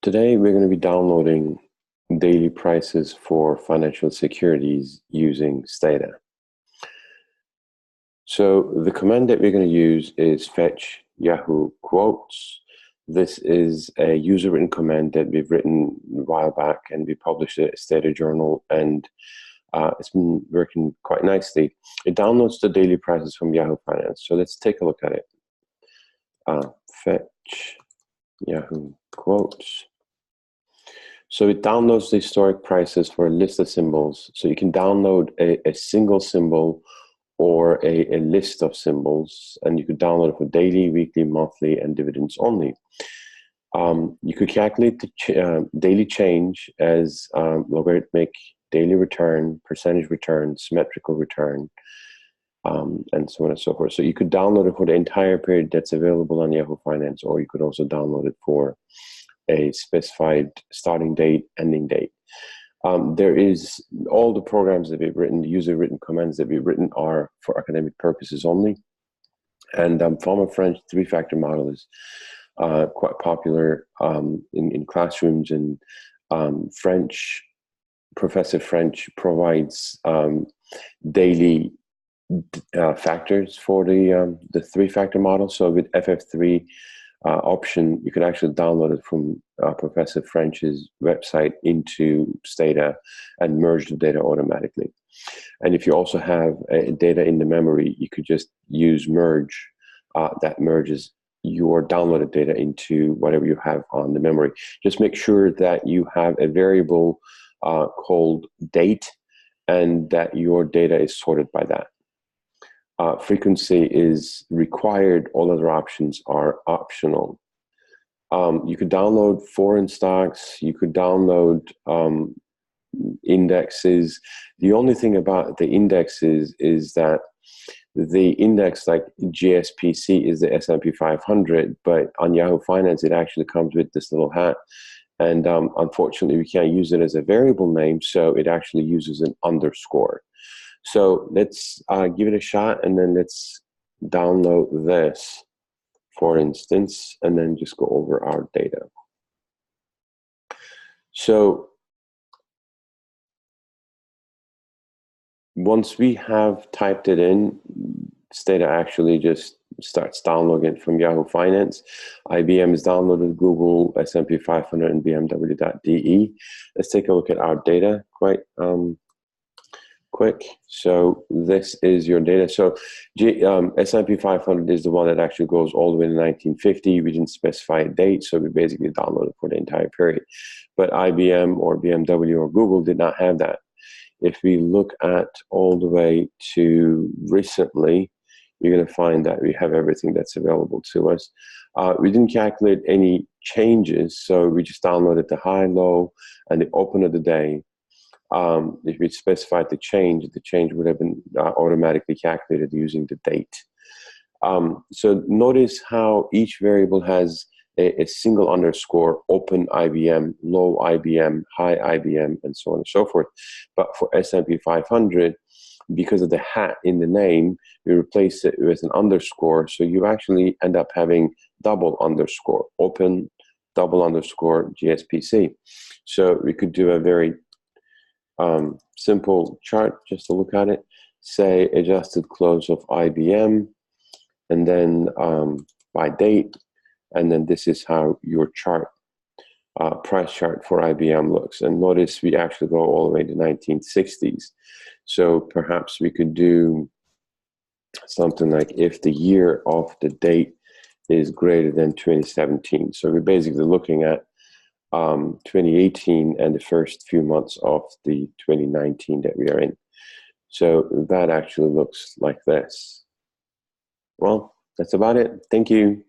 Today, we're going to be downloading daily prices for financial securities using Stata. So the command that we're going to use is fetch Yahoo quotes. This is a user-written command that we've written a while back, and we published it at Stata Journal, and it's been working quite nicely. It downloads the daily prices from Yahoo Finance. So let's take a look at it. Fetch Yahoo quotes. So it downloads the historic prices for a list of symbols. So you can download a single symbol or a list of symbols, and you could download it for daily, weekly, monthly, and dividends only. You could calculate the daily change as logarithmic, daily return, percentage return, symmetrical return, and so on and so forth. So you could download it for the entire period that's available on Yahoo Finance, or you could also download it for a specified starting date, ending date. There is all the programs that we've written, the user-written commands that we've written are for academic purposes only. And from a French three-factor model is quite popular in classrooms, and Professor French provides daily factors for the three-factor model. So with FF3 option, you can actually download it from Professor French's website into Stata and merge the data automatically. And if you also have data in the memory, you could just use merge. That merges your downloaded data into whatever you have on the memory. Just make sure that you have a variable called date, and that your data is sorted by that. Frequency is required. All other options are optional. You could download foreign stocks. You could download indexes. The only thing about the indexes is that the index, like GSPC, is the S&P 500, but on Yahoo Finance, it actually comes with this little hat. And unfortunately, we can't use it as a variable name, so it actually uses an underscore. So let's give it a shot, and then let's download this, for instance, and then just go over our data. So once we have typed it in, Stata actually just starts downloading it from Yahoo Finance. IBM is downloaded, Google, S&P 500, and BMW.de. Let's take a look at our data quite quick. So this is your data. So S&P 500 is the one that actually goes all the way to 1950. We didn't specify a date, so we basically downloaded for the entire period. But IBM or BMW or Google did not have that. If we look at all the way to recently, you're going to find that we have everything that's available to us. We didn't calculate any changes, so we just downloaded the high, low, and the open of the day. If we specified the change would have been automatically calculated using the date. So notice how each variable has a single underscore: open IBM, low IBM, high IBM, and so on and so forth. But for S&P 500, because of the hat in the name, we replace it with an underscore, so you actually end up having double underscore: open, double underscore, GSPC. So we could do a very simple chart just to look at it. Say adjusted close of IBM, and then by date, and then this is how your chart, price chart for IBM looks. And notice we actually go all the way to 1960s. So perhaps we could do something like if the year of the date is greater than 2017. So we're basically looking at 2018 and the first few months of the 2019 that we are in. So that actually looks like this. Well, that's about it. Thank you.